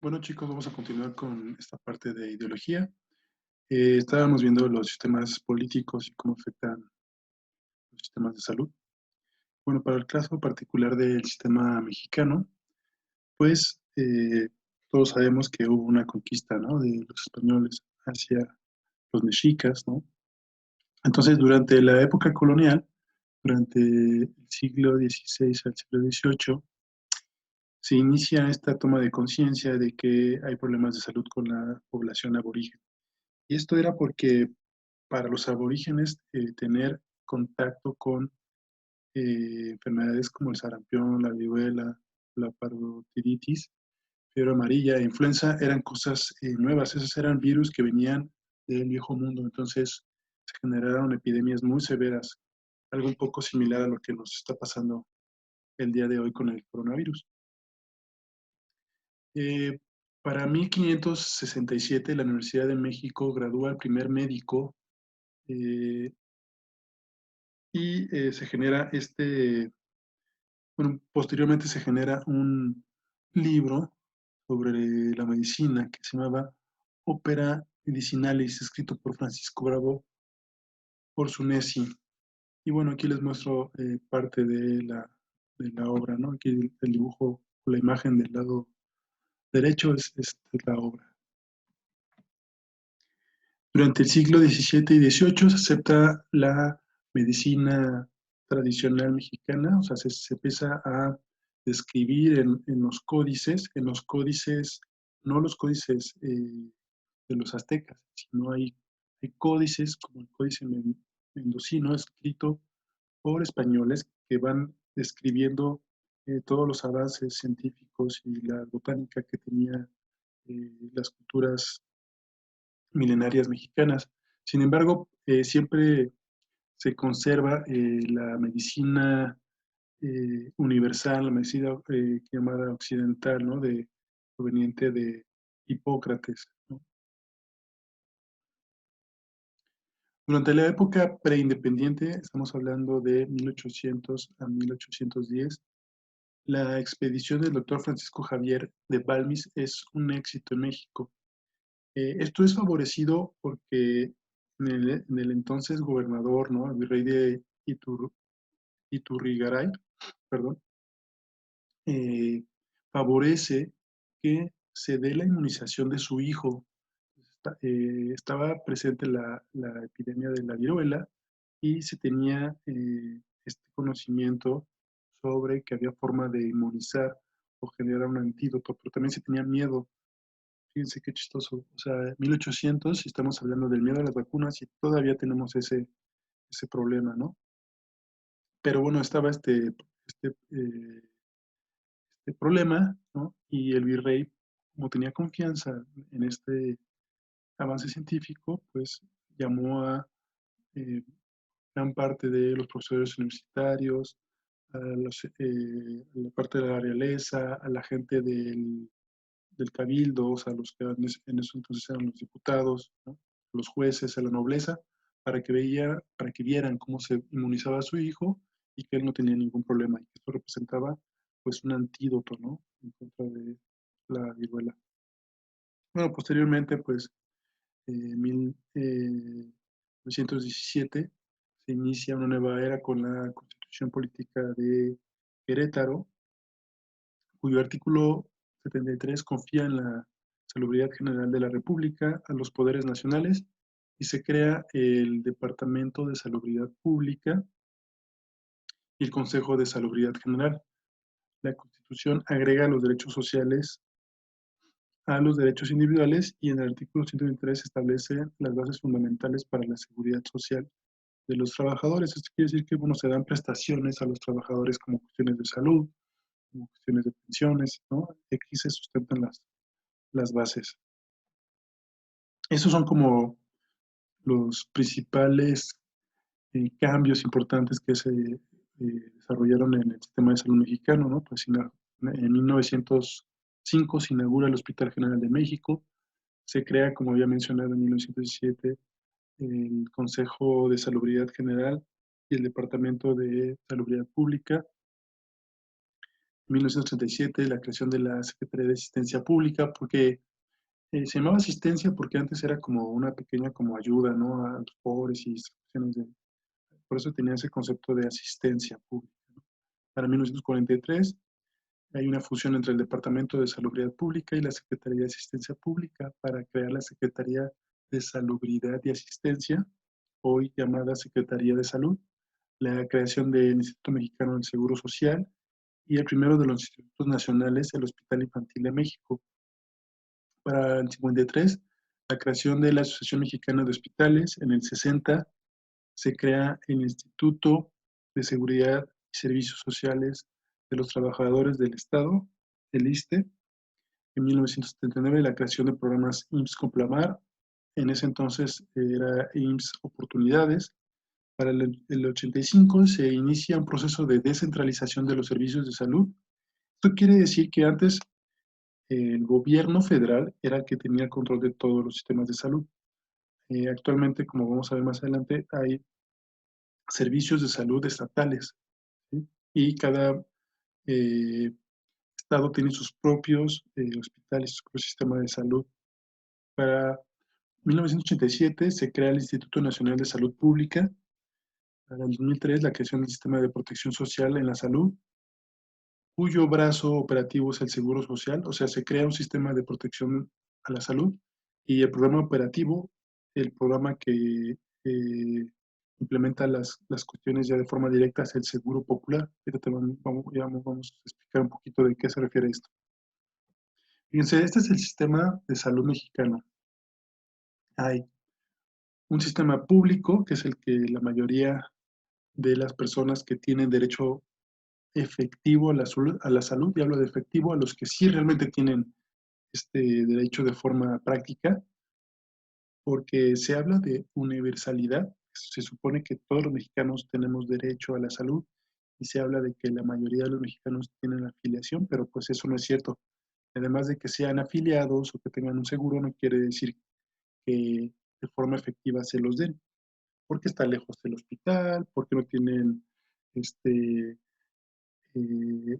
Bueno, chicos, vamos a continuar con esta parte de ideología. Estábamos viendo los sistemas políticos y cómo afectan los sistemas de salud. Bueno, para el caso particular del sistema mexicano, pues todos sabemos que hubo una conquista, ¿no?, de los españoles hacia los mexicas, ¿no? Entonces, durante la época colonial, durante el siglo XVI al siglo XVIII, se inicia esta toma de conciencia de que hay problemas de salud con la población aborigen. Y esto era porque para los aborígenes tener contacto con enfermedades como el sarampión, la viruela, la parotiritis, fiebre amarilla, influenza, eran cosas nuevas. Esos eran virus que venían del viejo mundo. Entonces se generaron epidemias muy severas, algo un poco similar a lo que nos está pasando el día de hoy con el coronavirus. Eh, para 1567, la Universidad de México gradúa al primer médico eh, y se genera bueno, posteriormente se genera un libro sobre la medicina que se llamaba Opera Medicinalis, escrito por Francisco Bravo Orsunesi. Y bueno, aquí les muestro parte de la obra, ¿no? Aquí el dibujo, la imagen del lado derecho es la obra. Durante el siglo XVII y XVIII se acepta la medicina tradicional mexicana, o sea, se empieza a describir en los códices, no los códices de los aztecas, sino hay códices como el códice mendocino, escrito por españoles que van describiendo todos los avances científicos y la botánica que tenía las culturas milenarias mexicanas. Sin embargo, siempre se conserva la medicina universal, la medicina llamada occidental, ¿no?, proveniente de Hipócrates, ¿no? Durante la época preindependiente, estamos hablando de 1800 a 1810, la expedición del doctor Francisco Javier de Balmis es un éxito en México. Esto es favorecido porque en el entonces gobernador, ¿no?, el virrey de Iturrigaray, perdón, eh, favorece que se dé la inmunización de su hijo. Estaba presente la epidemia de la viruela y se tenía este conocimiento sobre que había forma de inmunizar o generar un antídoto, pero también se tenía miedo. Fíjense qué chistoso. O sea, 1800, y estamos hablando del miedo a las vacunas y todavía tenemos ese problema, ¿no? Pero bueno, estaba este problema, ¿no? Y el virrey, como tenía confianza en este avance científico, pues llamó a eh, gran parte de los profesores universitarios, a la parte de la realeza, a la gente del cabildo, o sea, los que en eso entonces eran los diputados, ¿no?, los jueces, a la nobleza, para que vieran cómo se inmunizaba a su hijo y que él no tenía ningún problema y que esto representaba pues un antídoto, ¿no?, en contra de la viruela. Bueno, posteriormente, pues, en 1917 se inicia una nueva era con la Constitución Política de Querétaro, cuyo artículo 73 confía en la salubridad general de la República a los poderes nacionales y se crea el Departamento de Salubridad Pública y el Consejo de Salubridad General. La Constitución agrega los derechos sociales a los derechos individuales y en el artículo 123 establece las bases fundamentales para la seguridad social de los trabajadores. Esto quiere decir que, bueno, se dan prestaciones a los trabajadores como cuestiones de salud, como cuestiones de pensiones, ¿no? Aquí se sustentan las bases. Esos son como los principales cambios importantes que se desarrollaron en el sistema de salud mexicano, ¿no? Pues en 1905 se inaugura el Hospital General de México, se crea, como había mencionado, en 1917 el Consejo de Salubridad General y el Departamento de Salubridad Pública. En 1937, la creación de la Secretaría de Asistencia Pública, porque se llamaba asistencia porque antes era como una pequeña como ayuda, ¿no? A los pobres y situaciones de... Por eso tenía ese concepto de asistencia pública, ¿no? Para 1943 hay una fusión entre el Departamento de Salubridad Pública y la Secretaría de Asistencia Pública para crear la Secretaría de Salubridad y Asistencia, hoy llamada Secretaría de Salud, la creación del Instituto Mexicano del Seguro Social y el primero de los institutos nacionales, el Hospital Infantil de México. Para el 53, la creación de la Asociación Mexicana de Hospitales. En el 60 se crea el Instituto de Seguridad y Servicios Sociales de los Trabajadores del Estado, el ISSSTE. En 1979, la creación de programas IMSS Complamar. En ese entonces era IMSS Oportunidades. Para el 85 se inicia un proceso de descentralización de los servicios de salud. Esto quiere decir que antes el gobierno federal era el que tenía el control de todos los sistemas de salud. Actualmente, como vamos a ver más adelante, hay servicios de salud estatales, ¿sí? Y cada eh, estado tiene sus propios hospitales, su propio sistema de salud. Para 1987 se crea el Instituto Nacional de Salud Pública. Para el 2003 la creación del Sistema de Protección Social en la Salud, cuyo brazo operativo es el Seguro Social, o sea, se crea un sistema de protección a la salud y el programa operativo, el programa que implementa las cuestiones ya de forma directa es el Seguro Popular. Vamos a explicar un poquito de qué se refiere esto. Fíjense, este es el sistema de salud mexicano. Hay un sistema público, que es el que la mayoría de las personas que tienen derecho efectivo a la salud, y hablo de efectivo a los que sí realmente tienen este derecho de forma práctica, porque se habla de universalidad. Se supone que todos los mexicanos tenemos derecho a la salud y se habla de que la mayoría de los mexicanos tienen afiliación, pero pues eso no es cierto. Además de que sean afiliados o que tengan un seguro, no quiere decir que de forma efectiva se los den, porque está lejos del hospital, porque no tienen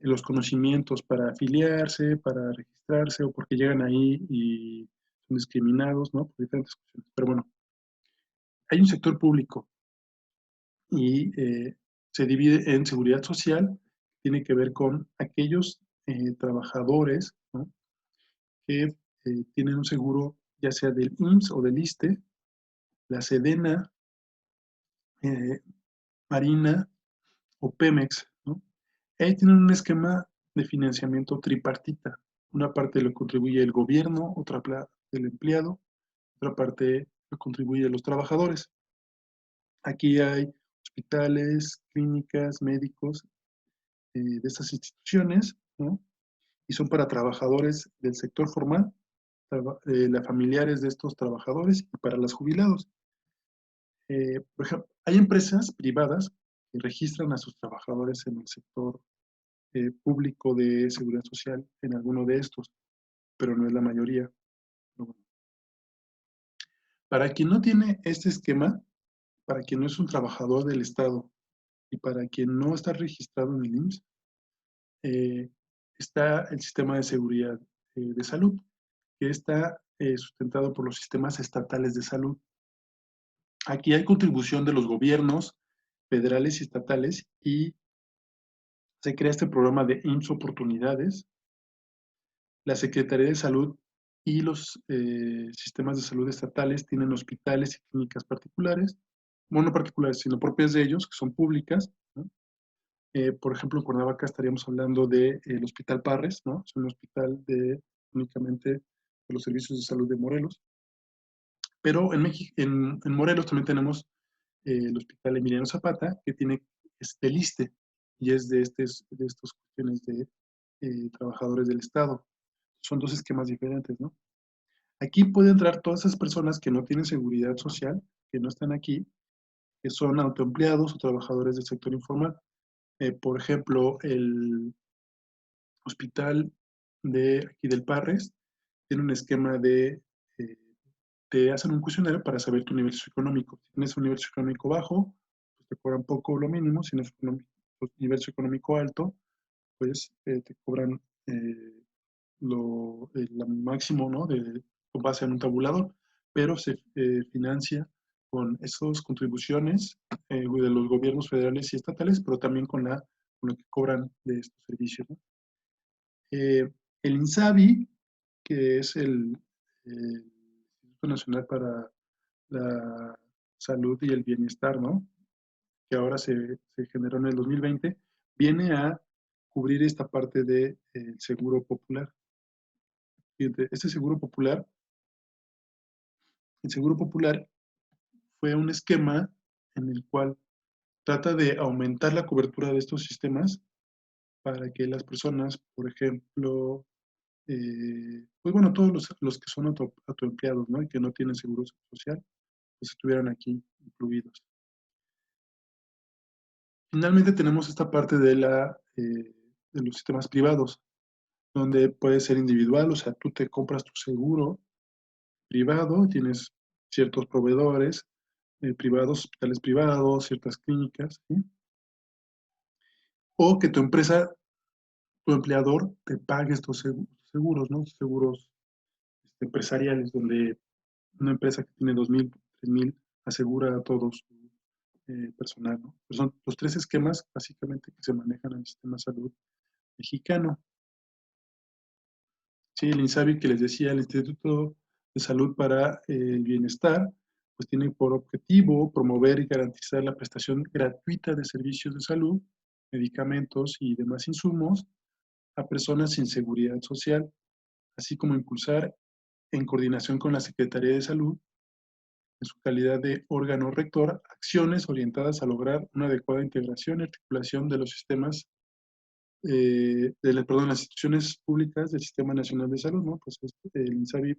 los conocimientos para afiliarse, para registrarse, o porque llegan ahí y son discriminados, ¿no? Por diferentes cuestiones. Pero bueno, hay un sector público y se divide en seguridad social, tiene que ver con aquellos trabajadores, ¿no? Que tienen un seguro ya sea del IMSS o del ISSSTE, la Sedena, eh, Marina o Pemex, ¿no? Ahí tienen un esquema de financiamiento tripartita. Una parte lo contribuye el gobierno, otra parte el empleado, otra parte lo contribuye los trabajadores. Aquí hay hospitales, clínicas, médicos de estas instituciones, ¿no? Y son para trabajadores del sector formal, las familiares de estos trabajadores y para los jubilados. Por ejemplo, hay empresas privadas que registran a sus trabajadores en el sector público de seguridad social en alguno de estos, pero no es la mayoría. No. Para quien no tiene este esquema, para quien no es un trabajador del Estado y para quien no está registrado en el IMSS, eh, está el sistema de seguridad de salud, que está sustentado por los sistemas estatales de salud. Aquí hay contribución de los gobiernos federales y estatales y se crea este programa de IMSS Oportunidades. La Secretaría de Salud y los sistemas de salud estatales tienen hospitales y clínicas particulares, bueno, no particulares, sino propias de ellos, que son públicas, ¿no? Por ejemplo, en Cuernavaca estaríamos hablando del Hospital Parres, ¿no? Es un hospital únicamente de los servicios de salud de Morelos. Pero en Morelos también tenemos el Hospital Emiliano Zapata, que tiene este LISSSTE, y es de estas cuestiones de trabajadores del Estado. Son dos esquemas diferentes, ¿no? Aquí pueden entrar todas esas personas que no tienen seguridad social, que no están aquí, que son autoempleados o trabajadores del sector informal. Por ejemplo, el hospital de aquí del Parres tiene un esquema eh, te hacen un cuestionario para saber tu nivel socioeconómico. Si tienes un nivel socioeconómico bajo, pues te cobran poco o lo mínimo. Si tienes un nivel socioeconómico alto, pues te cobran el máximo, ¿no? Con base en un tabulador, pero se financia con esas contribuciones de los gobiernos federales y estatales, pero también con lo que cobran de estos servicios, ¿no? El INSABI, que es el Instituto Nacional para la Salud y el Bienestar, ¿no? Que ahora se generó en el 2020, viene a cubrir esta parte del seguro popular. Fíjate, este el seguro popular fue un esquema en el cual trata de aumentar la cobertura de estos sistemas para que las personas, por ejemplo, pues bueno, todos los que son autoempleados, ¿no? Y que no tienen seguro social, pues estuvieran aquí incluidos. Finalmente tenemos esta parte de los sistemas privados, donde puede ser individual, o sea, tú te compras tu seguro privado, tienes ciertos proveedores privados, hospitales privados, ciertas clínicas, ¿sí? O que tu empresa, tu empleador, te pague estos seguros, ¿no? Seguros empresariales, donde una empresa que tiene 2,000, 3,000, asegura a todo su personal, ¿no? Pues son los tres esquemas, básicamente, que se manejan en el sistema de salud mexicano. Sí, el INSABI que les decía, el Instituto de Salud para el Bienestar, pues tiene por objetivo promover y garantizar la prestación gratuita de servicios de salud, medicamentos y demás insumos a personas sin seguridad social, así como impulsar en coordinación con la Secretaría de Salud, en su calidad de órgano rector, acciones orientadas a lograr una adecuada integración y articulación de los sistemas, perdón, las instituciones públicas del Sistema Nacional de Salud, ¿no? Pues el INSABI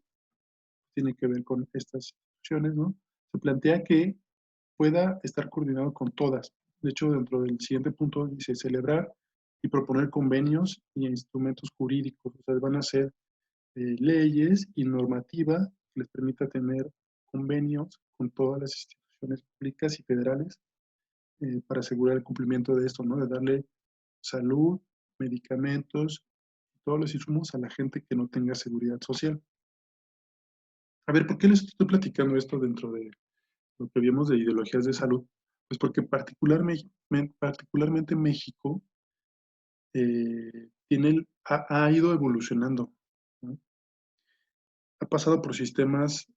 tiene que ver con estas instituciones, ¿no? Se plantea que pueda estar coordinado con todas. De hecho, dentro del siguiente punto dice celebrar y proponer convenios y instrumentos jurídicos. O sea, van a ser leyes y normativa que les permita tener convenios con todas las instituciones públicas y federales para asegurar el cumplimiento de esto, ¿no? De darle salud, medicamentos y todos los insumos a la gente que no tenga seguridad social. A ver, ¿por qué les estoy platicando esto dentro de lo que vimos de ideologías de salud? Pues porque particularmente México ha ido evolucionando, ¿no? Ha pasado por sistemas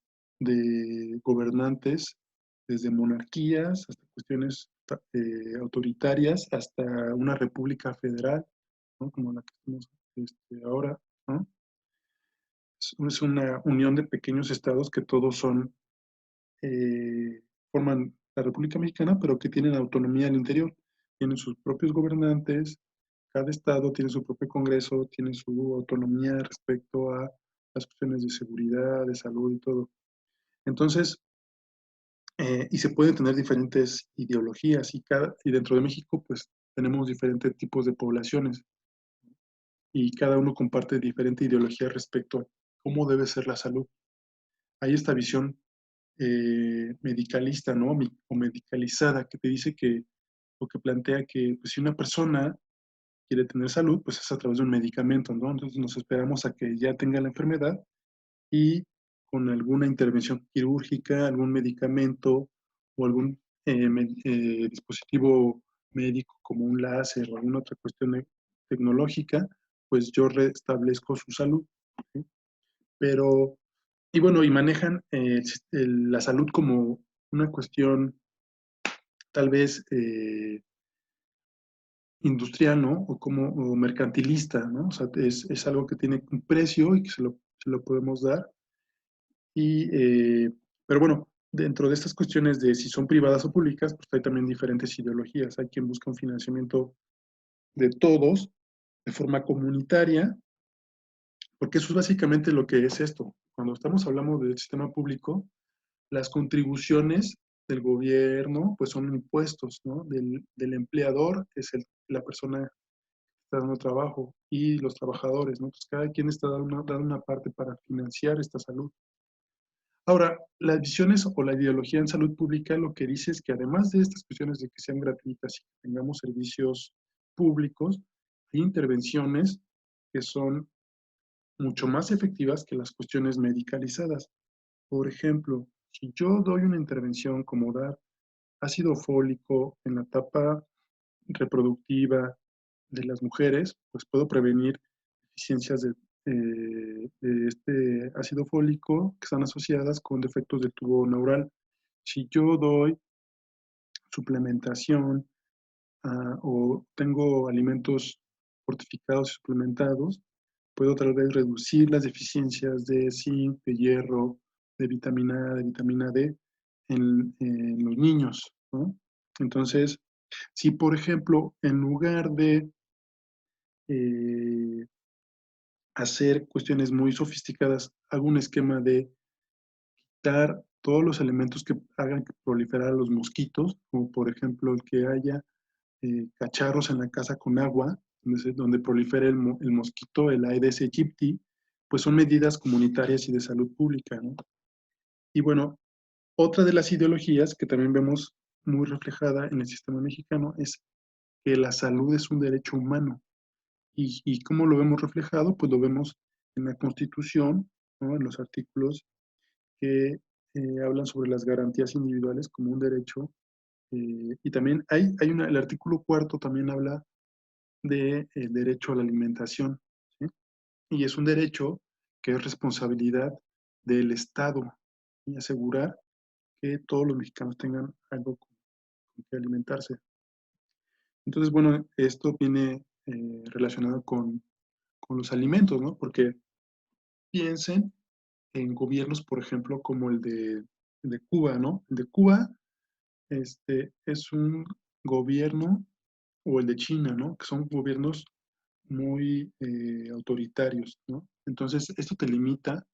de gobernantes, desde monarquías hasta cuestiones autoritarias, hasta una república federal, ¿no? Como la que estamos ahora, ¿no? Es una unión de pequeños estados que todos forman la República Mexicana, pero que tienen autonomía al interior. Tienen sus propios gobernantes, cada estado tiene su propio Congreso, tiene su autonomía respecto a las cuestiones de seguridad, de salud y todo. Entonces, y se pueden tener diferentes ideologías y dentro de México, pues tenemos diferentes tipos de poblaciones y cada uno comparte diferente ideología respecto a cómo debe ser la salud. Hay esta visión medicalista, ¿no? O medicalizada, que te dice o que plantea que pues, si una persona quiere tener salud, pues es a través de un medicamento, ¿no? Entonces nos esperamos a que ya tenga la enfermedad y con alguna intervención quirúrgica, algún medicamento o algún dispositivo médico como un láser o alguna otra cuestión tecnológica, pues yo restablezco su salud, ¿sí? Pero, y bueno, y manejan la salud como una cuestión tal vez industrial, ¿no? O mercantilista, ¿no? O sea, es algo que tiene un precio y que se lo podemos dar. Pero bueno, dentro de estas cuestiones de si son privadas o públicas, pues hay también diferentes ideologías. Hay quien busca un financiamiento de todos de forma comunitaria, porque eso es básicamente lo que es esto. Cuando estamos hablando del sistema público, las contribuciones del gobierno, pues son impuestos, ¿no? Del empleador, que es la persona que está dando trabajo, y los trabajadores, ¿no? Entonces cada quien está dando una parte para financiar esta salud. Ahora, las visiones o la ideología en salud pública lo que dice es que además de estas cuestiones de que sean gratuitas y que tengamos servicios públicos, hay intervenciones que son mucho más efectivas que las cuestiones medicalizadas. Por ejemplo, si yo doy una intervención como dar ácido fólico en la etapa reproductiva de las mujeres, pues puedo prevenir deficiencias de este ácido fólico que están asociadas con defectos del tubo neural. Si yo doy suplementación o tengo alimentos fortificados y suplementados, puedo tal vez reducir las deficiencias de zinc, de hierro, de vitamina A, de vitamina D en los niños, ¿no? Entonces, si por ejemplo, en lugar de eh, hacer cuestiones muy sofisticadas, hago un esquema de quitar todos los elementos que hagan proliferar a los mosquitos, como por ejemplo el que haya cacharros en la casa con agua, donde prolifera el mosquito, el Aedes aegypti, pues son medidas comunitarias y de salud pública, ¿no? Y bueno, otra de las ideologías que también vemos muy reflejada en el sistema mexicano es que la salud es un derecho humano. ¿Y cómo lo vemos reflejado? Pues lo vemos en la Constitución, ¿no? En los artículos que hablan sobre las garantías individuales como un derecho. Y también el artículo cuarto también habla del derecho a la alimentación, ¿sí? Y es un derecho que es responsabilidad del Estado y asegurar que todos los mexicanos tengan algo con que alimentarse. Entonces, bueno, esto viene relacionado con los alimentos, ¿no? Porque piensen en gobiernos, por ejemplo, como el de Cuba, ¿no? El de Cuba es un gobierno, o el de China, ¿no? Que son gobiernos muy autoritarios, ¿no? Entonces, esto te limita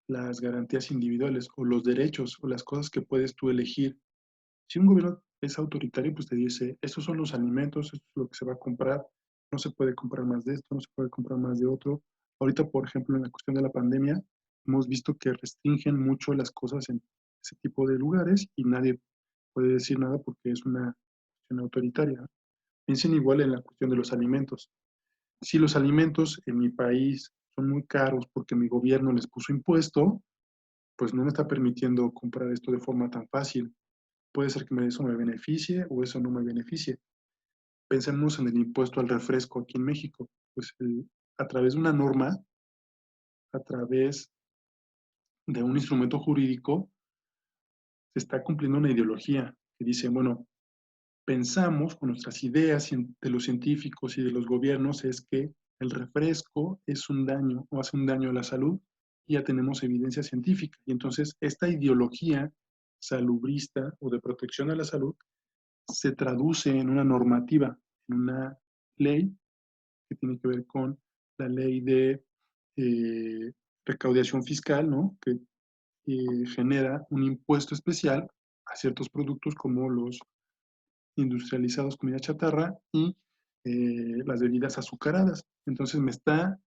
las garantías individuales o los derechos o las cosas que puedes tú elegir. Si un gobierno es autoritario, pues te dice, estos son los alimentos, esto es lo que se va a comprar, no se puede comprar más de esto, no se puede comprar más de otro. Ahorita, por ejemplo, en la cuestión de la pandemia, hemos visto que restringen mucho las cosas en ese tipo de lugares y nadie puede decir nada porque es una cuestión autoritaria. Piensen igual en la cuestión de los alimentos. Si los alimentos en mi país son muy caros porque mi gobierno les puso impuesto, pues no me está permitiendo comprar esto de forma tan fácil. Puede ser que eso me beneficie o eso no me beneficie. Pensemos en el impuesto al refresco aquí en México. Pues a través de una norma, a través de un instrumento jurídico, se está cumpliendo una ideología que dice, bueno, pensamos con nuestras ideas de los científicos y de los gobiernos es que el refresco es un daño o hace un daño a la salud y ya tenemos evidencia científica. Y entonces esta ideología salubrista o de protección a la salud se traduce en una normativa, en una ley que tiene que ver con la ley de eh, recaudación fiscal, ¿no? Que genera un impuesto especial a ciertos productos como los industrializados, comida chatarra y las bebidas azucaradas. Entonces me está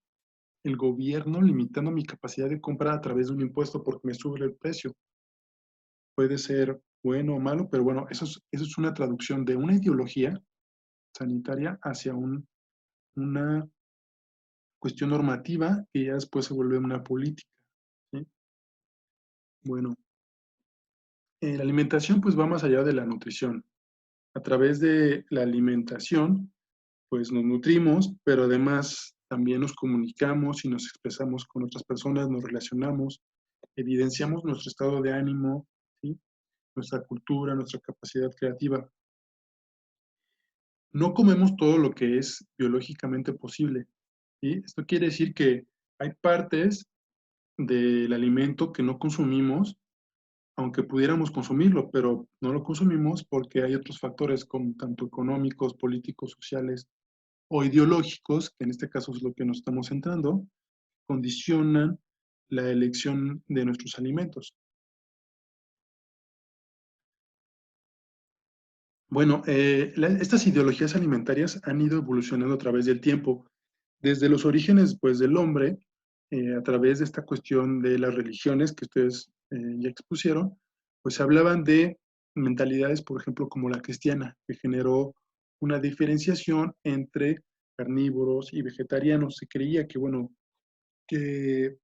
el gobierno limitando mi capacidad de compra a través de un impuesto porque me sube el precio. Puede ser bueno o malo, pero bueno, eso es una traducción de una ideología sanitaria hacia una cuestión normativa que ya después se vuelve una política, ¿sí? Bueno, la alimentación pues va más allá de la nutrición. A través de la alimentación pues nos nutrimos, pero además también nos comunicamos y nos expresamos con otras personas, nos relacionamos, evidenciamos nuestro estado de ánimo, ¿sí? Nuestra cultura, nuestra capacidad creativa. No comemos todo lo que es biológicamente posible, ¿sí? Esto quiere decir que hay partes del alimento que no consumimos, aunque pudiéramos consumirlo, pero no lo consumimos porque hay otros factores como tanto económicos, políticos, sociales o ideológicos, que en este caso es lo que nos estamos centrando, condicionan la elección de nuestros alimentos. Bueno, estas ideologías alimentarias han ido evolucionando a través del tiempo, desde los orígenes pues, del hombre, a través de esta cuestión de las religiones que ustedes ya expusieron, pues hablaban de mentalidades, por ejemplo, como la cristiana, que generó una diferenciación entre carnívoros y vegetarianos. Se creía que, bueno, que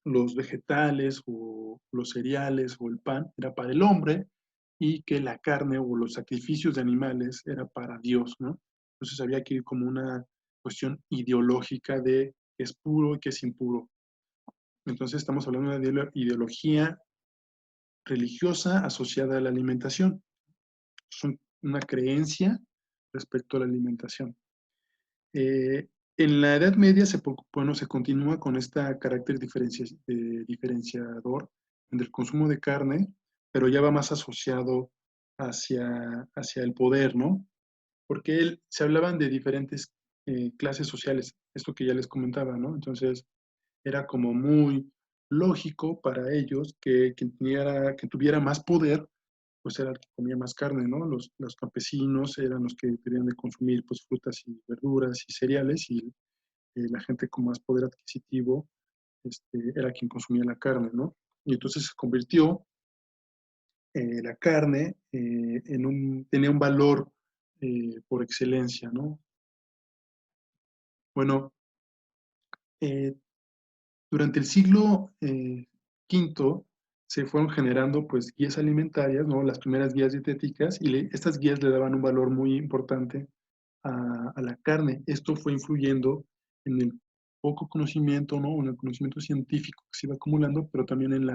los vegetales o los cereales o el pan era para el hombre y que la carne o los sacrificios de animales era para Dios, ¿no? Entonces había que ir como una cuestión ideológica de qué es puro y qué es impuro. Entonces estamos hablando de una ideología religiosa asociada a la alimentación. Es una creencia respecto a la alimentación. Eh, en la Edad Media bueno, se continúa con este carácter diferenciador entre el consumo de carne, pero ya va más asociado hacia el poder, ¿no? Porque se hablaban de diferentes clases sociales, esto que ya les comentaba, ¿no? Entonces era como muy lógico para ellos que que tuviera más poder pues era el que comía más carne, ¿no? Los campesinos eran los que debían de consumir pues frutas y verduras y cereales y la gente con más poder adquisitivo era quien consumía la carne, ¿no? Y entonces se convirtió la carne tenía un valor por excelencia, ¿no? Bueno, eh, durante el siglo V se fueron generando pues guías alimentarias, ¿no? Las primeras guías dietéticas y estas guías le daban un valor muy importante a la carne. Esto fue influyendo en el poco conocimiento, ¿no? En el conocimiento científico que se iba acumulando, pero también en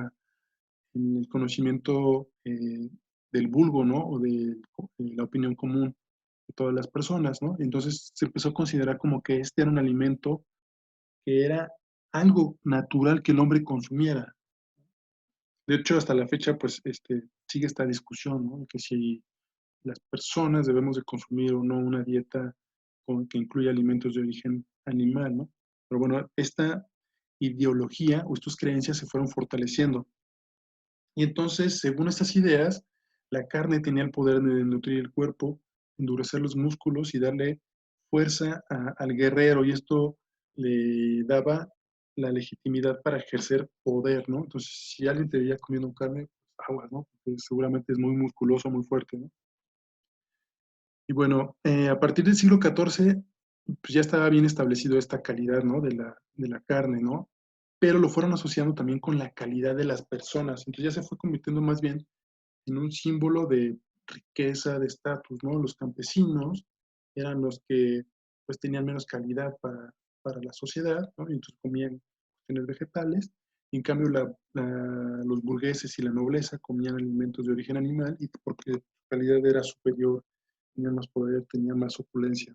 el conocimiento del vulgo, ¿no? O de la opinión común de todas las personas, ¿no? Entonces se empezó a considerar como que este era un alimento que era algo natural que el hombre consumiera. De hecho, hasta la fecha, pues, sigue esta discusión, ¿no? Que si las personas debemos de consumir o no una dieta que incluya alimentos de origen animal, ¿no? Pero bueno, esta ideología o estas creencias se fueron fortaleciendo. Y entonces, según estas ideas, la carne tenía el poder de nutrir el cuerpo, endurecer los músculos y darle fuerza al guerrero. Y esto le daba la legitimidad para ejercer poder, ¿no? Entonces, si alguien te veía comiendo carne, pues aguas, ¿no? Porque seguramente es muy musculoso, muy fuerte, ¿no? Y bueno, a partir del siglo XIV, pues ya estaba bien establecido esta calidad, ¿no? De la carne, ¿no? Pero lo fueron asociando también con la calidad de las personas. Entonces ya se fue convirtiendo más bien en un símbolo de riqueza, de estatus, ¿no? Los campesinos eran los que pues tenían menos calidad para la sociedad, ¿no? Y entonces comían cuestiones vegetales. Y en cambio los burgueses y la nobleza comían alimentos de origen animal y porque su calidad era superior, tenían más poder, tenían más opulencia.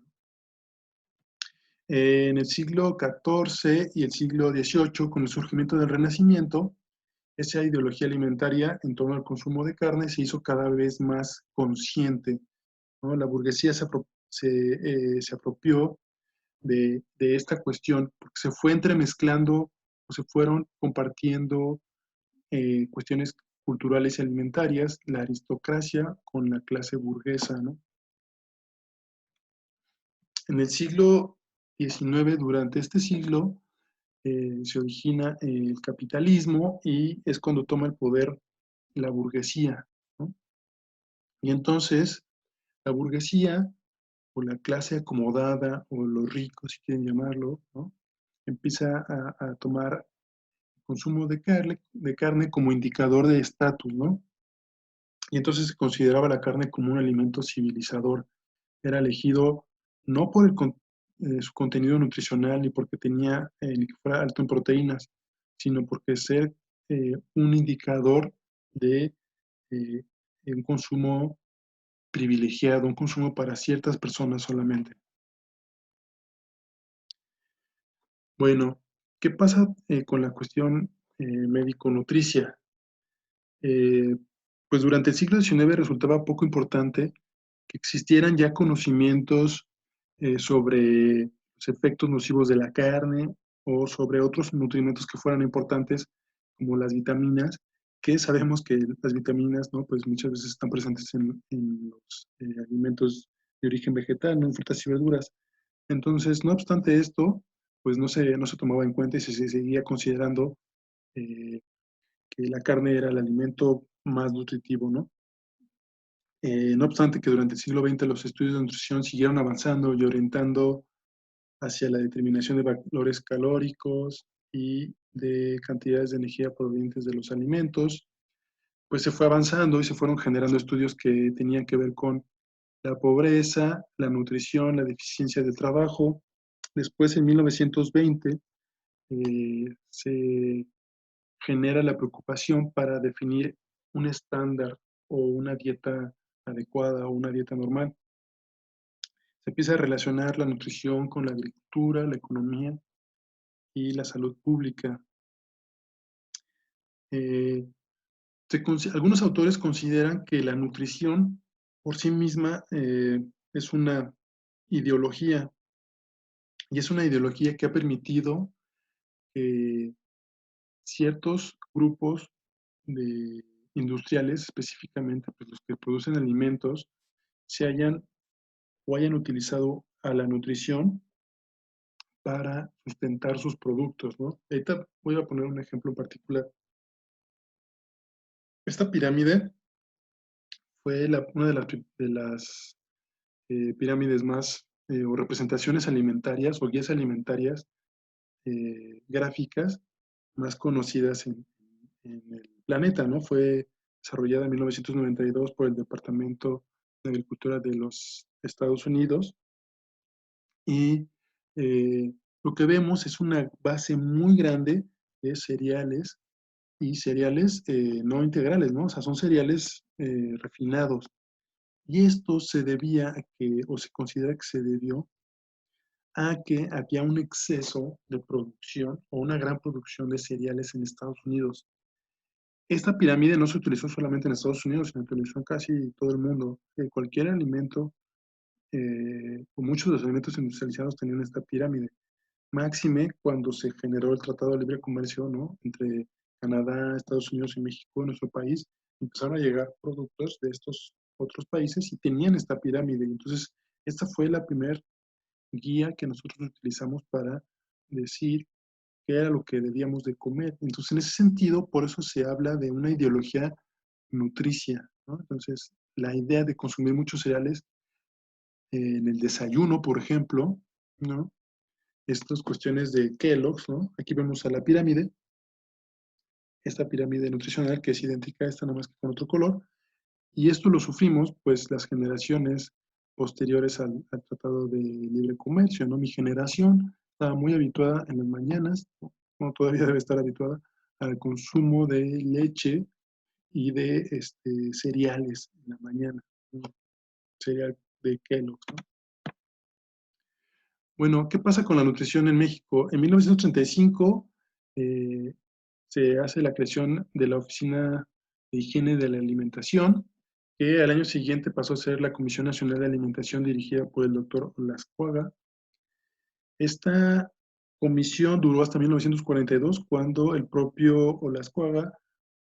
En el siglo XIV y el siglo XVIII, con el surgimiento del Renacimiento, esa ideología alimentaria en torno al consumo de carne se hizo cada vez más consciente, ¿no? La burguesía se apropió de esta cuestión porque se fue entremezclando o se fueron compartiendo cuestiones culturales y alimentarias, la aristocracia con la clase burguesa, ¿no? En el siglo XIX, durante este siglo, se origina el capitalismo y es cuando toma el poder la burguesía, ¿no? Y entonces la burguesía o la clase acomodada o los ricos, si quieren llamarlo, ¿no? Empieza a tomar el consumo de carne como indicador de estatus, ¿no? Y entonces se consideraba la carne como un alimento civilizador. Era elegido no por su contenido nutricional ni porque tenía ni que fuera alto en proteínas, sino porque ser un indicador de eh, un consumo privilegiado, un consumo para ciertas personas solamente. Bueno, ¿qué pasa con la cuestión médico-nutricia? Eh, pues durante el siglo XIX resultaba poco importante que existieran ya conocimientos sobre los efectos nocivos de la carne o sobre otros nutrimentos que fueran importantes, como las vitaminas, que sabemos que las vitaminas, ¿no? Pues muchas veces están presentes en los alimentos de origen vegetal, ¿no? En frutas y verduras. Entonces, no obstante esto, pues no se tomaba en cuenta y se seguía considerando eh, que la carne era el alimento más nutritivo, ¿no? No obstante que durante el siglo XX los estudios de nutrición siguieron avanzando y orientando hacia la determinación de valores calóricos y de cantidades de energía provenientes de los alimentos. Pues se fue avanzando y se fueron generando estudios que tenían que ver con la pobreza, la nutrición, la deficiencia del trabajo. Después, en 1920, se genera la preocupación para definir un estándar o una dieta adecuada o una dieta normal. Se empieza a relacionar la nutrición con la agricultura, la economía y la salud pública. Eh, algunos autores consideran que la nutrición por sí misma es una ideología, y es una ideología que ha permitido que ciertos grupos de industriales, específicamente pues, los que producen alimentos, se hayan o hayan utilizado a la nutrición para sustentar sus productos, ¿no? Ahorita voy a poner un ejemplo en particular. Esta pirámide fue una de las pirámides más, o representaciones alimentarias o guías alimentarias gráficas más conocidas en el planeta, ¿no? Fue desarrollada en 1992 por el Departamento de Agricultura de los Estados Unidos y lo que vemos es una base muy grande de cereales y cereales no integrales, ¿no? O sea, son cereales refinados. Y esto se debía a que, o se considera que se debió a que había un exceso de producción o una gran producción de cereales en Estados Unidos. Esta pirámide no se utilizó solamente en Estados Unidos, sino que se utilizó en casi todo el mundo. Cualquier alimento, o muchos de los alimentos industrializados tenían esta pirámide. Máxime cuando se generó el Tratado de Libre Comercio, ¿no? Entre Canadá, Estados Unidos y México, nuestro país, empezaron a llegar productos de estos otros países y tenían esta pirámide. Entonces, esta fue la primera guía que nosotros utilizamos para decir qué era lo que debíamos de comer. Entonces, en ese sentido, por eso se habla de una ideología nutricia, ¿no? Entonces, la idea de consumir muchos cereales en el desayuno, por ejemplo, ¿no? Estas cuestiones de Kellogg's, ¿no? Aquí vemos a la pirámide, esta pirámide nutricional que es idéntica a esta, nomás que con otro color, y esto lo sufrimos, pues, las generaciones posteriores al Tratado de Libre Comercio, ¿no? Mi generación estaba muy habituada en las mañanas, no, todavía debe estar habituada al consumo de leche y de cereales en la mañana, ¿no? Cereal de Kellogg's, ¿no? Bueno, ¿qué pasa con la nutrición en México? En 1935 eh, se hace la creación de la Oficina de Higiene de la Alimentación, que al año siguiente pasó a ser la Comisión Nacional de Alimentación dirigida por el doctor Olascuaga. Esta comisión duró hasta 1942, cuando el propio Olascuaga,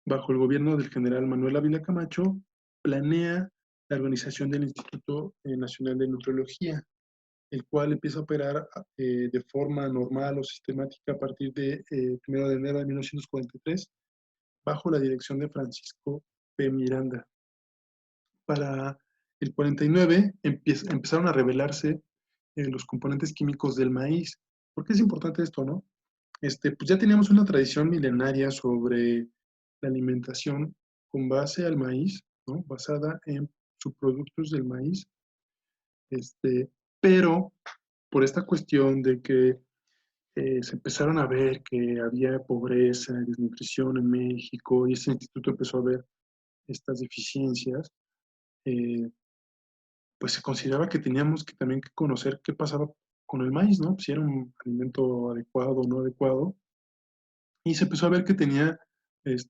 bajo el gobierno del general Manuel Ávila Camacho, planea la organización del Instituto Nacional de Nutriología, el cual empieza a operar de forma normal o sistemática a partir de 1 de enero de 1943, bajo la dirección de Francisco P. Miranda. Para el 49 empezaron a revelarse los componentes químicos del maíz. ¿Por qué es importante esto, no? Pues ya teníamos una tradición milenaria sobre la alimentación con base al maíz, ¿no? Basada en subproductos del maíz, pero por esta cuestión de que se empezaron a ver que había pobreza y desnutrición en México y ese instituto empezó a ver estas deficiencias, eh, pues se consideraba que teníamos que también que conocer qué pasaba con el maíz, ¿no? Si era un alimento adecuado o no adecuado. Y se empezó a ver que tenía pues,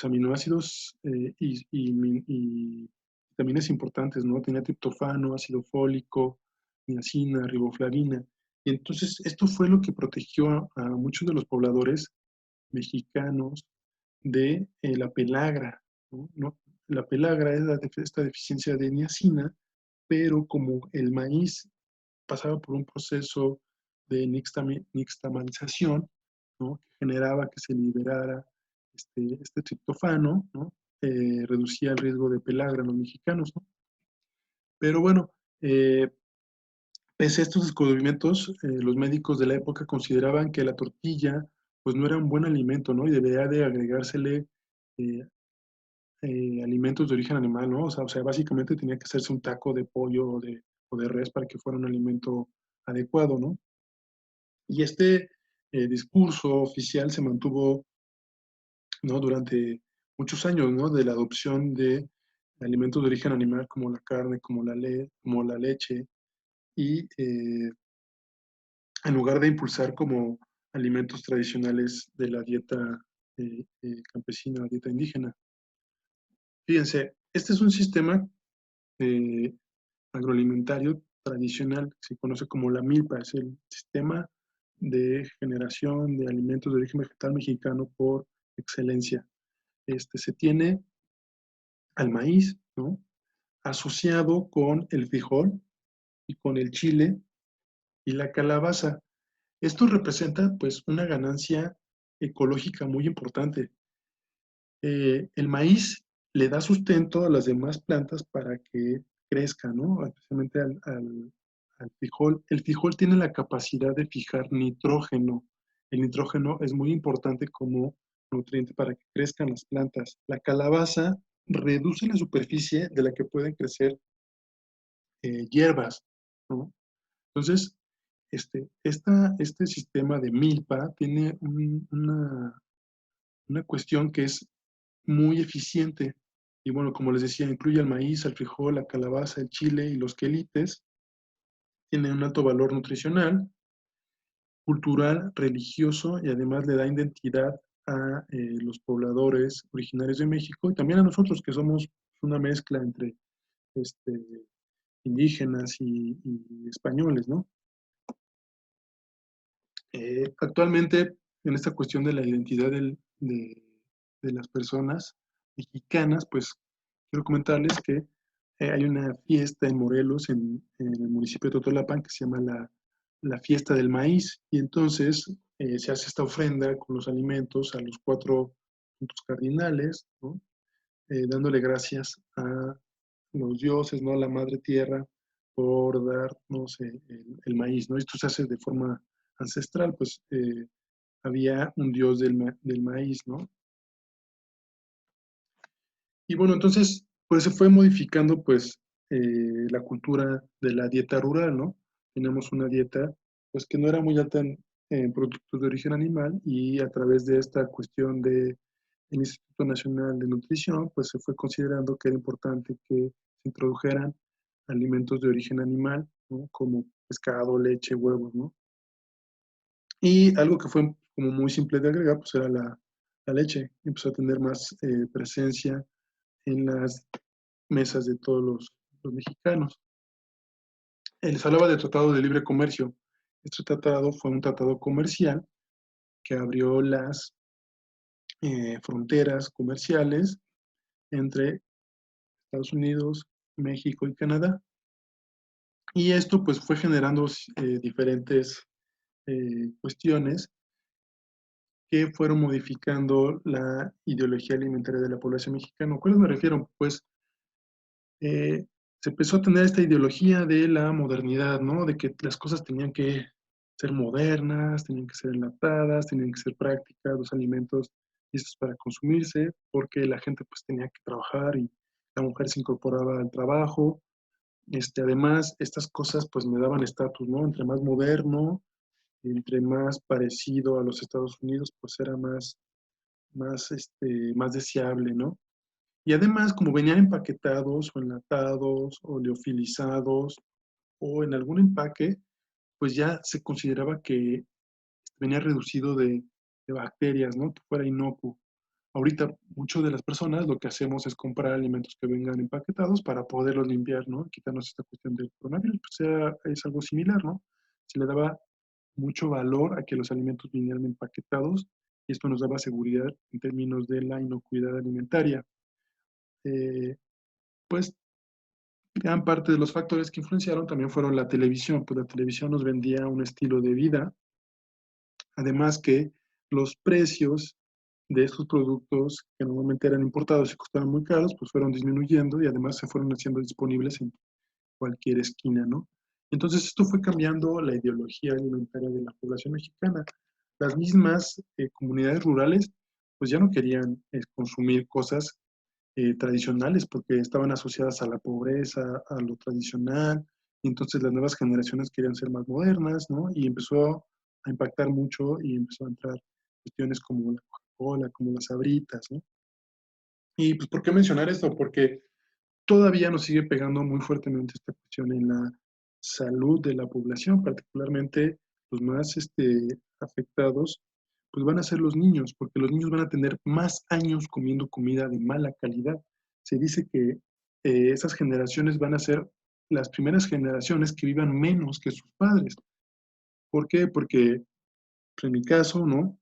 aminoácidos y vitaminas importantes, ¿no? Tenía triptofano, ácido fólico, niacina, riboflavina. Y entonces esto fue lo que protegió a muchos de los pobladores mexicanos de la pelagra, ¿no? La pelagra es esta deficiencia de niacina, pero como el maíz pasaba por un proceso de nixtamalización, ¿no? Que generaba que se liberara este triptofano, ¿no? Reducía el riesgo de pelagra en los mexicanos, ¿no? Pero bueno, Pese a estos descubrimientos, los médicos de la época consideraban que la tortilla pues no era un buen alimento, ¿no? Y debería de agregársele eh, alimentos de origen animal, ¿no? O sea, básicamente tenía que hacerse un taco de pollo o de res para que fuera un alimento adecuado, ¿no? Y este discurso oficial se mantuvo, ¿no? Durante muchos años, ¿no? De la adopción de alimentos de origen animal como la carne, como la leche, y en lugar de impulsar como alimentos tradicionales de la dieta campesina, dieta indígena. Fíjense, este es un sistema eh, agroalimentario tradicional que se conoce como la milpa, es el sistema de generación de alimentos de origen vegetal mexicano por excelencia. Se tiene al maíz, ¿no? Asociado con el frijol y con el chile y la calabaza. Esto representa pues una ganancia ecológica muy importante. El maíz le da sustento a las demás plantas para que crezcan, ¿no? Especialmente al frijol. El frijol tiene la capacidad de fijar nitrógeno. El nitrógeno es muy importante como nutriente para que crezcan las plantas. La calabaza reduce la superficie de la que pueden crecer hierbas, ¿no? Entonces, este sistema de milpa tiene una cuestión que es muy eficiente. Y bueno, como les decía, incluye el maíz, el frijol, la calabaza, el chile y los quelites. Tiene un alto valor nutricional, cultural, religioso y además le da identidad a los pobladores originarios de México y también a nosotros que somos una mezcla entre este, indígenas y españoles, ¿no? Actualmente, en esta cuestión de la identidad de las personas mexicanas, pues quiero comentarles que hay una fiesta en Morelos, en el municipio de Totolapan, que se llama la Fiesta del Maíz. Y entonces se hace esta ofrenda con los alimentos a los 4 puntos cardinales, ¿no? Dándole gracias a los dioses, ¿no? A la madre tierra por darnos el maíz, ¿no? Esto se hace de forma ancestral, pues había un dios del maíz, ¿no? Y bueno, entonces, pues se fue modificando, pues, la cultura de la dieta rural, ¿no? Tenemos una dieta, pues, que no era muy alta en productos de origen animal y a través de esta cuestión del Instituto Nacional de Nutrición, pues se fue considerando que era importante que se introdujeran alimentos de origen animal, ¿no? Como pescado, leche, huevos, ¿no? Y algo que fue como muy simple de agregar, pues era la leche. Empezó a tener más presencia en las mesas de todos los mexicanos. Les hablaba del Tratado de Libre Comercio. Este tratado fue un tratado comercial que abrió las fronteras comerciales entre Estados Unidos, México y Canadá. Y esto pues fue generando diferentes cuestiones que fueron modificando la ideología alimentaria de la población mexicana. ¿A cuáles me refiero? Pues eh, se empezó a tener esta ideología de la modernidad, ¿no? De que las cosas tenían que ser modernas, tenían que ser enlatadas, tenían que ser prácticas, los alimentos listos para consumirse, porque la gente pues tenía que trabajar y la mujer se incorporaba al trabajo. Además, estas cosas pues me daban estatus, ¿no? Entre más moderno, entre más parecido a los Estados Unidos, pues era más deseable, ¿no? Y además, como venían empaquetados o enlatados o liofilizados o en algún empaque, pues ya se consideraba que venía reducido de bacterias, ¿no? Que fuera inocuo. Ahorita, muchas de las personas lo que hacemos es comprar alimentos que vengan empaquetados para poderlos limpiar, ¿no? Quitarnos esta cuestión del coronavirus. Pues es algo similar, ¿no? Se le daba mucho valor a que los alimentos vinieran empaquetados y esto nos daba seguridad en términos de la inocuidad alimentaria. Eh, pues gran parte de los factores que influenciaron también fueron la televisión, pues la televisión nos vendía un estilo de vida, además que los precios de estos productos que normalmente eran importados y costaban muy caros, pues fueron disminuyendo y además se fueron haciendo disponibles en cualquier esquina, ¿no? Entonces esto fue cambiando la ideología alimentaria de la población mexicana. Las mismas comunidades rurales pues ya no querían consumir cosas tradicionales porque estaban asociadas a la pobreza, a lo tradicional, y entonces las nuevas generaciones querían ser más modernas, ¿no? Y empezó a impactar mucho y empezó a entrar cuestiones como la Coca-Cola, como las Sabritas, ¿no? Y pues, ¿por qué mencionar esto? Porque todavía nos sigue pegando muy fuertemente esta cuestión en la salud de la población, particularmente los más afectados, pues van a ser los niños, porque los niños van a tener más años comiendo comida de mala calidad. Se dice que esas generaciones van a ser las primeras generaciones que vivan menos que sus padres. ¿Por qué? Porque pues, en mi caso, ¿no?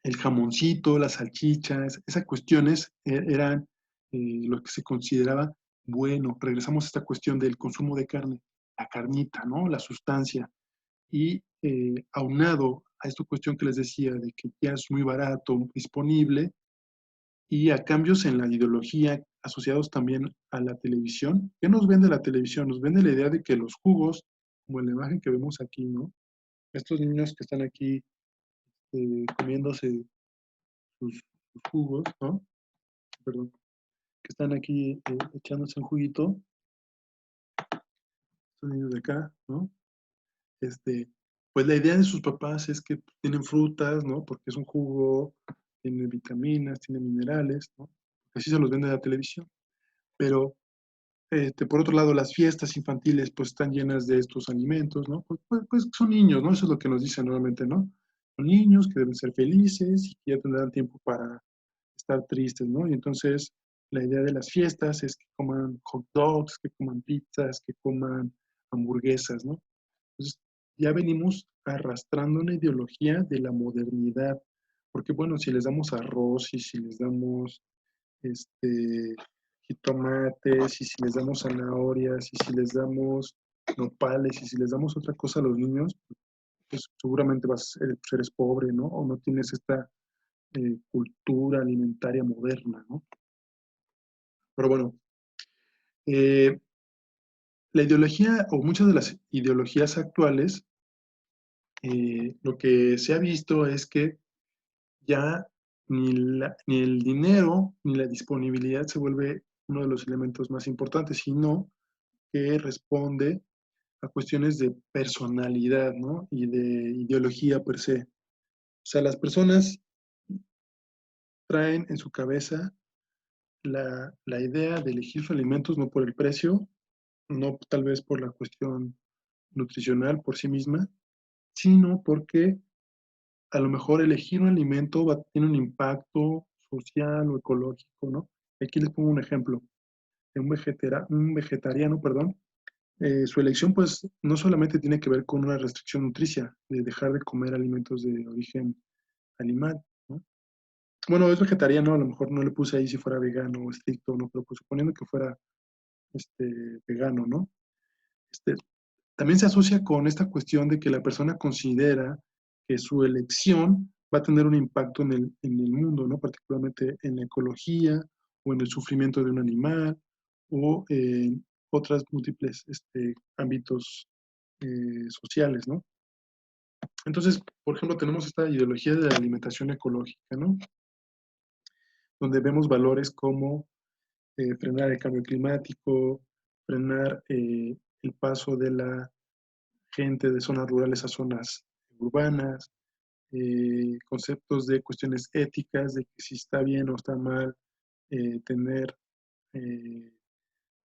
El jamoncito, las salchichas, esas cuestiones eran lo que se consideraba bueno. Regresamos a esta cuestión del consumo de carne, la carnita, ¿no? La sustancia. Y aunado a esta cuestión que les decía de que ya es muy barato, disponible, y a cambios en la ideología asociados también a la televisión. ¿Qué nos vende la televisión? Nos vende la idea de que los jugos, como en la imagen que vemos aquí, ¿no? Estos niños que están aquí comiéndose sus jugos, ¿no? Perdón, que están aquí echándose un juguito, estos niños de acá, ¿no? Este, pues la idea de sus papás es que tienen frutas, ¿no? Porque es un jugo, tiene vitaminas, tiene minerales, ¿no? Así se los vende la televisión. Pero, por otro lado, las fiestas infantiles, pues están llenas de estos alimentos, ¿no? Pues son niños, ¿no? Eso es lo que nos dicen nuevamente, ¿no? Son niños que deben ser felices y que ya tendrán tiempo para estar tristes, ¿no? Y entonces la idea de las fiestas es que coman hot dogs, que coman pizzas, que coman hamburguesas, ¿no? Entonces ya venimos arrastrando una ideología de la modernidad, porque bueno, si les damos arroz y si les damos jitomates y si les damos zanahorias y si les damos nopales y si les damos otra cosa a los niños, pues seguramente pues eres pobre, ¿no? O no tienes esta cultura alimentaria moderna, ¿no? Pero bueno, eh, la ideología o muchas de las ideologías actuales, lo que se ha visto es que ya ni el dinero ni la disponibilidad se vuelve uno de los elementos más importantes, sino que responde a cuestiones de personalidad, ¿no? Y de ideología per se. O sea, las personas traen en su cabeza la idea de elegir sus alimentos no por el precio, no tal vez por la cuestión nutricional por sí misma, sino porque a lo mejor elegir un alimento tiene un impacto social o ecológico, ¿no? Aquí les pongo un ejemplo. Un vegetariano, perdón, su elección pues no solamente tiene que ver con una restricción nutricia, de dejar de comer alimentos de origen animal, ¿no? Bueno, es vegetariano, a lo mejor no le puse ahí si fuera vegano o estricto, ¿no? Pero pues suponiendo que fuera vegano, ¿no? Este, También se asocia con esta cuestión de que la persona considera que su elección va a tener un impacto en el mundo, ¿no? Particularmente en la ecología o en el sufrimiento de un animal o en otros múltiples ámbitos sociales, ¿no? Entonces, por ejemplo, tenemos esta ideología de la alimentación ecológica, ¿no? Donde vemos valores como frenar el cambio climático, frenar el paso de la gente de zonas rurales a zonas urbanas, conceptos de cuestiones éticas, de que si está bien o está mal tener eh,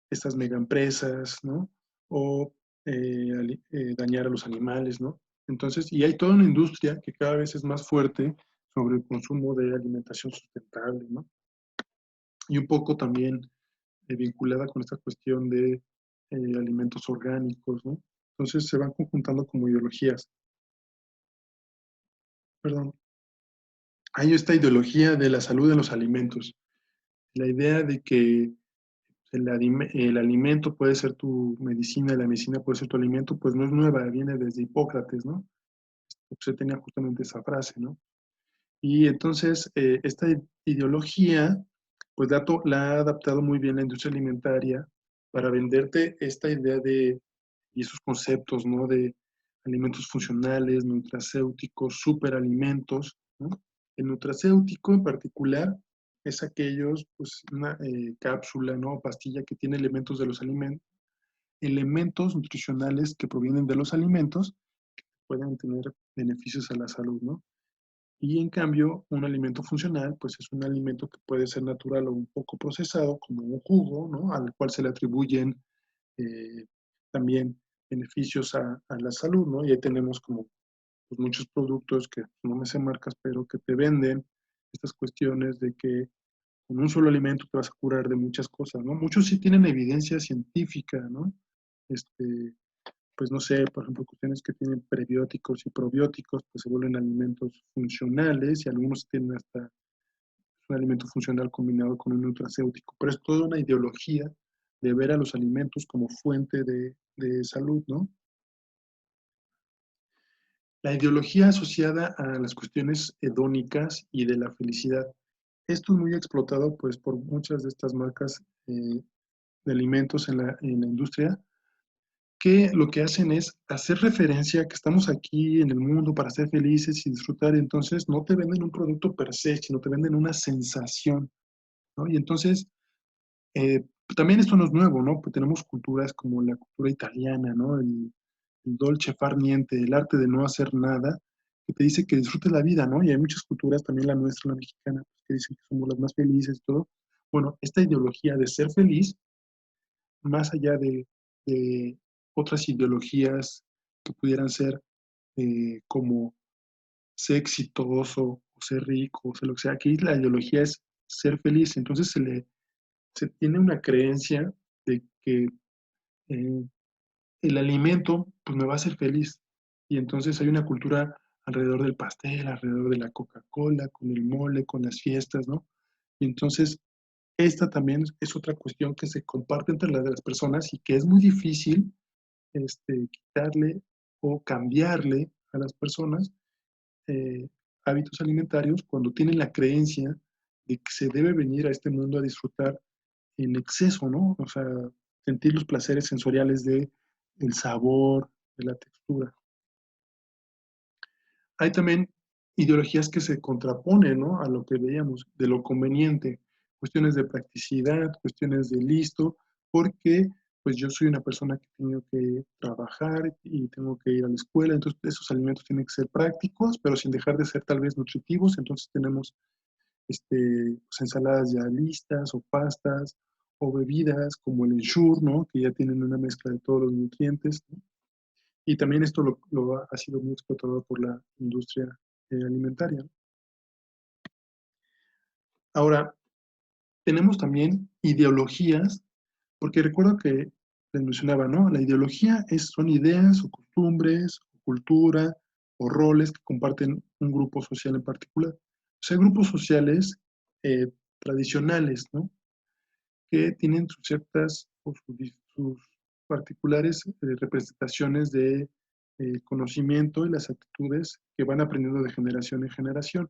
estas megaempresas, ¿no? O dañar a los animales, ¿no? Entonces, y hay toda una industria que cada vez es más fuerte sobre el consumo de alimentación sustentable, ¿no? Y un poco también vinculada con esta cuestión de alimentos orgánicos, ¿no? Entonces se van conjuntando como ideologías. Perdón. Hay esta ideología de la salud de los alimentos. La idea de que el alimento puede ser tu medicina y la medicina puede ser tu alimento, pues no es nueva, viene desde Hipócrates, ¿no? Se tenía justamente esa frase, ¿no? Y entonces, esta ideología, pues la ha adaptado muy bien la industria alimentaria para venderte esta idea de y esos conceptos, ¿no? De alimentos funcionales, nutracéuticos, superalimentos, ¿no? El nutracéutico en particular es aquellos, pues, una cápsula, ¿no? Pastilla que tiene elementos de los alimentos, elementos nutricionales que provienen de los alimentos, que pueden tener beneficios a la salud, ¿no? Y en cambio, un alimento funcional, pues es un alimento que puede ser natural o un poco procesado, como un jugo, ¿no? Al cual se le atribuyen eh, también beneficios a la salud, ¿no? Y ahí tenemos como pues, muchos productos que no me sé marcas, pero que te venden estas cuestiones de que con un solo alimento te vas a curar de muchas cosas, ¿no? Muchos sí tienen evidencia científica, ¿no? Este, pues no sé, por ejemplo, cuestiones que tienen prebióticos y probióticos, pues se vuelven alimentos funcionales y algunos tienen hasta un alimento funcional combinado con un nutracéutico, pero es toda una ideología de ver a los alimentos como fuente de salud, ¿no? La ideología asociada a las cuestiones hedónicas y de la felicidad. Esto es muy explotado pues por muchas de estas marcas de alimentos en la industria, que lo que hacen es hacer referencia a que estamos aquí en el mundo para ser felices y disfrutar, entonces no te venden un producto per se, sino te venden una sensación, ¿no? Y entonces, eh, también esto no es nuevo, ¿no? Pues tenemos culturas como la cultura italiana, ¿no? El dolce far niente, el arte de no hacer nada, que te dice que disfrutes la vida, ¿no? Y hay muchas culturas, también la nuestra, la mexicana, pues, que dicen que somos las más felices y todo. Bueno, esta ideología de ser feliz, más allá de otras ideologías que pudieran ser como ser exitoso o ser rico, o sea, lo que sea, aquí la ideología es ser feliz, entonces se tiene una creencia de que eh, el alimento pues me va a hacer feliz. Y entonces hay una cultura alrededor del pastel, alrededor de la Coca-Cola, con el mole, con las fiestas, ¿no? Y entonces esta también es otra cuestión que se comparte entre las personas y que es muy difícil quitarle o cambiarle a las personas eh, hábitos alimentarios cuando tienen la creencia de que se debe venir a este mundo a disfrutar en exceso, ¿no? O sea, sentir los placeres sensoriales de el sabor, de la textura. Hay también ideologías que se contraponen, ¿no? A lo que veíamos, de lo conveniente, cuestiones de practicidad, cuestiones de listo, porque pues yo soy una persona que tengo que trabajar y tengo que ir a la escuela, entonces esos alimentos tienen que ser prácticos, pero sin dejar de ser tal vez nutritivos, entonces tenemos pues, ensaladas ya listas o pastas o bebidas como el Ensure, ¿no? Que ya tienen una mezcla de todos los nutrientes, ¿no? Y también esto ha sido muy explotado por la industria alimentaria, ¿no? Ahora, tenemos también ideologías, porque recuerdo que les mencionaba, ¿no? La ideología son ideas o costumbres o cultura o roles que comparten un grupo social en particular. O sea, grupos sociales eh, tradicionales, ¿no? Que tienen sus ciertas o sus particulares representaciones de conocimiento y las actitudes que van aprendiendo de generación en generación.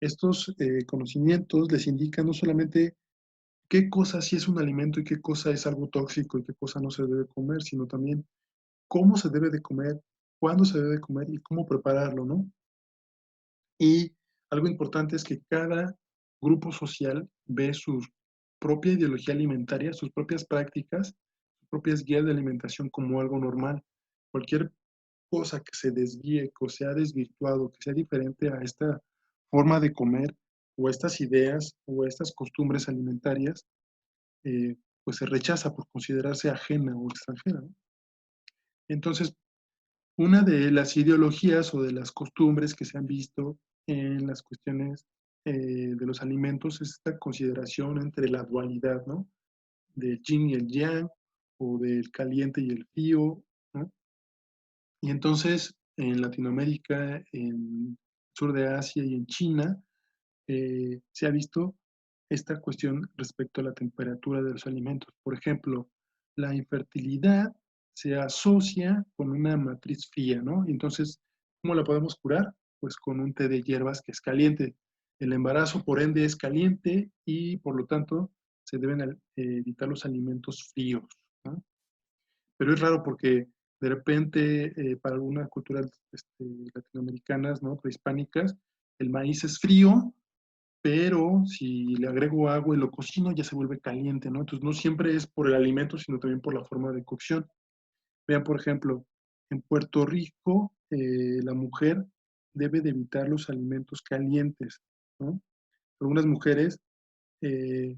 Estos conocimientos les indican no solamente qué cosa sí es un alimento y qué cosa es algo tóxico y qué cosa no se debe comer, sino también cómo se debe de comer, cuándo se debe de comer y cómo prepararlo, ¿no? Y algo importante es que cada grupo social ve su propia ideología alimentaria, sus propias prácticas, sus propias guías de alimentación como algo normal. Cualquier cosa que se desvíe, que sea desvirtuado, que sea diferente a esta forma de comer o a estas ideas o a estas costumbres alimentarias, pues se rechaza por considerarse ajena o extranjera, ¿no? Entonces, una de las ideologías o de las costumbres que se han visto en las cuestiones de los alimentos es esta consideración entre la dualidad, ¿no? Del yin y el yang, o del caliente y el frío, ¿no? Y entonces, en Latinoamérica, en el sur de Asia y en China, se ha visto esta cuestión respecto a la temperatura de los alimentos. Por ejemplo, la infertilidad se asocia con una matriz fría, ¿no? Entonces, ¿cómo la podemos curar? Pues con un té de hierbas que es caliente. El embarazo, por ende, es caliente y, por lo tanto, se deben evitar los alimentos fríos, ¿no? pero es raro porque de repente para algunas culturas latinoamericanas, ¿no? Prehispánicas, el maíz es frío, pero si le agrego agua y lo cocino ya se vuelve caliente, ¿no? Entonces no siempre es por el alimento, sino también por la forma de cocción. Vean, por ejemplo, en Puerto Rico la mujer debe de evitar los alimentos calientes, ¿no? Algunas mujeres eh,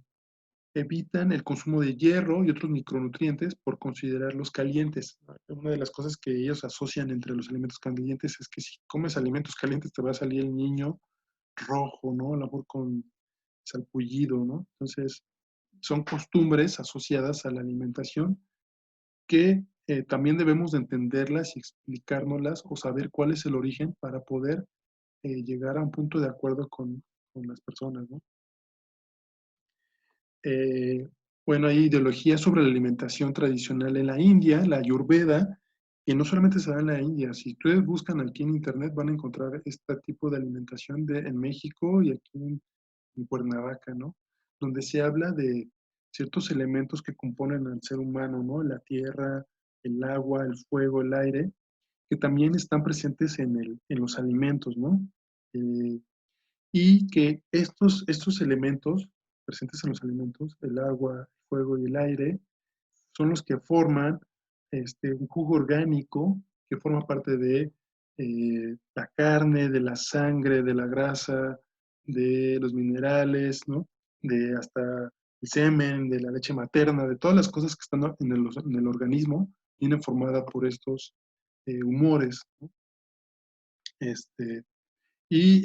evitan el consumo de hierro y otros micronutrientes por considerarlos calientes. Una de las cosas que ellos asocian entre los alimentos calientes es que si comes alimentos calientes te va a salir el niño rojo, ¿no? A lo mejor con salpullido, ¿no? Entonces, son costumbres asociadas a la alimentación que también debemos de entenderlas y explicárnoslas o saber cuál es el origen para poder llegar a un punto de acuerdo con las personas, ¿no? Eh, bueno, hay ideologías sobre la alimentación tradicional en la India, la Ayurveda, que no solamente se da en la India. Si ustedes buscan aquí en Internet van a encontrar este tipo de alimentación en México y aquí en Cuernavaca, ¿no? Donde se habla de ciertos elementos que componen al ser humano, ¿no? La tierra, el agua, el fuego, el aire, que también están presentes en los alimentos, ¿no? Eh, y que estos elementos presentes en los alimentos, el agua, el fuego y el aire, son los que forman un jugo orgánico que forma parte de la carne, de la sangre, de la grasa, de los minerales, ¿no? De hasta el semen, de la leche materna, de todas las cosas que están en el organismo, vienen formadas por estos humores, ¿no? Este, y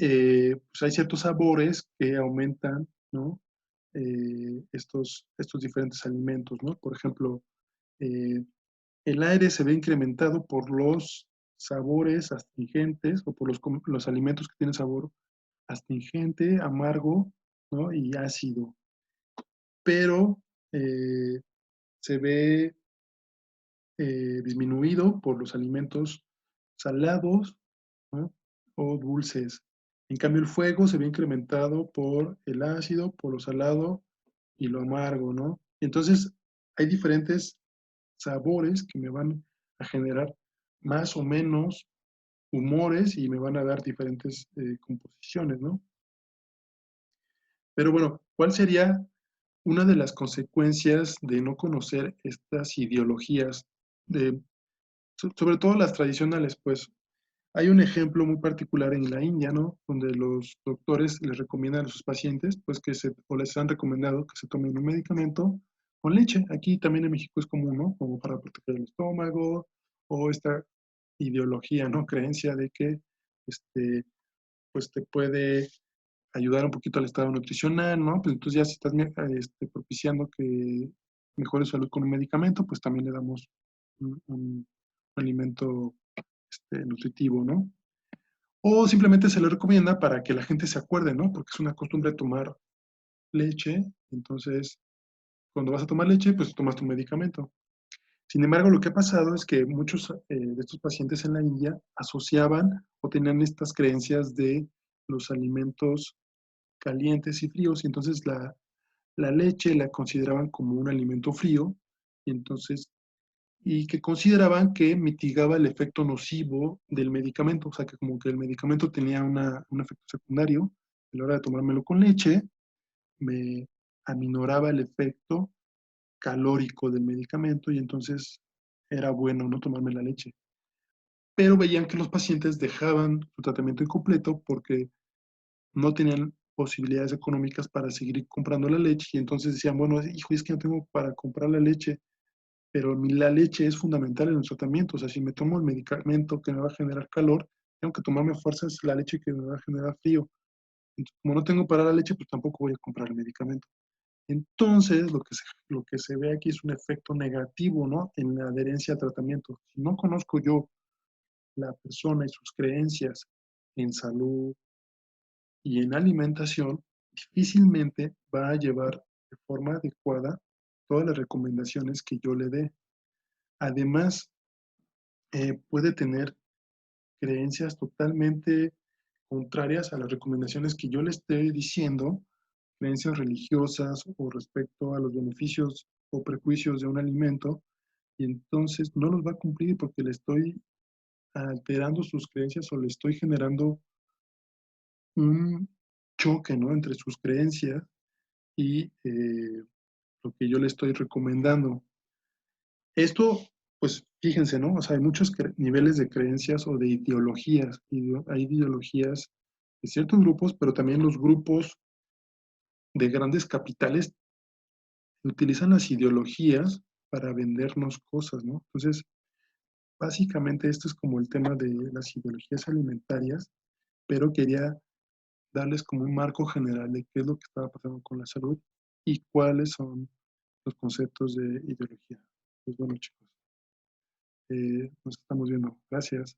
pues hay ciertos sabores que aumentan, ¿no? Estos diferentes alimentos, ¿no? Por ejemplo, eh, el aire se ve incrementado por los sabores astringentes o por los alimentos que tienen sabor astringente, amargo, ¿no? Y ácido. Pero eh, se ve disminuido por los alimentos salados, ¿no? O dulces. En cambio, el fuego se ve incrementado por el ácido, por lo salado y lo amargo, ¿no? Entonces, hay diferentes sabores que me van a generar más o menos humores y me van a dar diferentes composiciones, ¿no? Pero bueno, ¿cuál sería una de las consecuencias de no conocer estas ideologías, de, sobre todo las tradicionales? Pues hay un ejemplo muy particular en la India, ¿no? Donde los doctores les recomiendan a sus pacientes, pues o les han recomendado que se tomen un medicamento con leche. Aquí también en México es común, ¿no? Como para proteger el estómago, o esta ideología, ¿no? Creencia de que, pues te puede ayudar un poquito al estado nutricional, ¿no? Pues entonces ya si estás propiciando que mejore su salud con un medicamento, pues también le damos un alimento nutritivo, ¿no? O simplemente se le recomienda para que la gente se acuerde, ¿no? Porque es una costumbre tomar leche, entonces cuando vas a tomar leche, pues tomas tu medicamento. Sin embargo, lo que ha pasado es que muchos de estos pacientes en la India asociaban o tenían estas creencias de los alimentos calientes y fríos, y entonces la leche la consideraban como un alimento frío, y entonces y que consideraban que mitigaba el efecto nocivo del medicamento, o sea, que como que el medicamento tenía un efecto secundario, a la hora de tomármelo con leche, me aminoraba el efecto calórico del medicamento y entonces era bueno no tomarme la leche. Pero veían que los pacientes dejaban su tratamiento incompleto porque no tenían posibilidades económicas para seguir comprando la leche y entonces decían, bueno, hijo, es que no tengo para comprar la leche, pero la leche es fundamental en el tratamiento. O sea, si me tomo el medicamento que me va a generar calor, tengo que tomarme a fuerzas la leche que me va a generar frío. Entonces, como no tengo para la leche, pues tampoco voy a comprar el medicamento. Entonces, lo que se ve aquí es un efecto negativo, ¿no? En la adherencia al tratamiento. Si no conozco yo la persona y sus creencias en salud y en alimentación, difícilmente va a llevar de forma adecuada todas las recomendaciones que yo le dé. Además, puede tener creencias totalmente contrarias a las recomendaciones que yo le estoy diciendo, creencias religiosas o respecto a los beneficios o prejuicios de un alimento, y entonces no los va a cumplir porque le estoy alterando sus creencias o le estoy generando un choque, ¿no? Entre sus creencias y lo que yo le estoy recomendando. Esto, pues fíjense, ¿no? O sea, hay muchos niveles de creencias o de ideologías. Hay ideologías de ciertos grupos, pero también los grupos de grandes capitales utilizan las ideologías para vendernos cosas, ¿no? Entonces, básicamente esto es como el tema de las ideologías alimentarias, pero quería darles como un marco general de qué es lo que estaba pasando con la salud y cuáles son los conceptos de ideología. Pues bueno, chicos, nos estamos viendo. Gracias.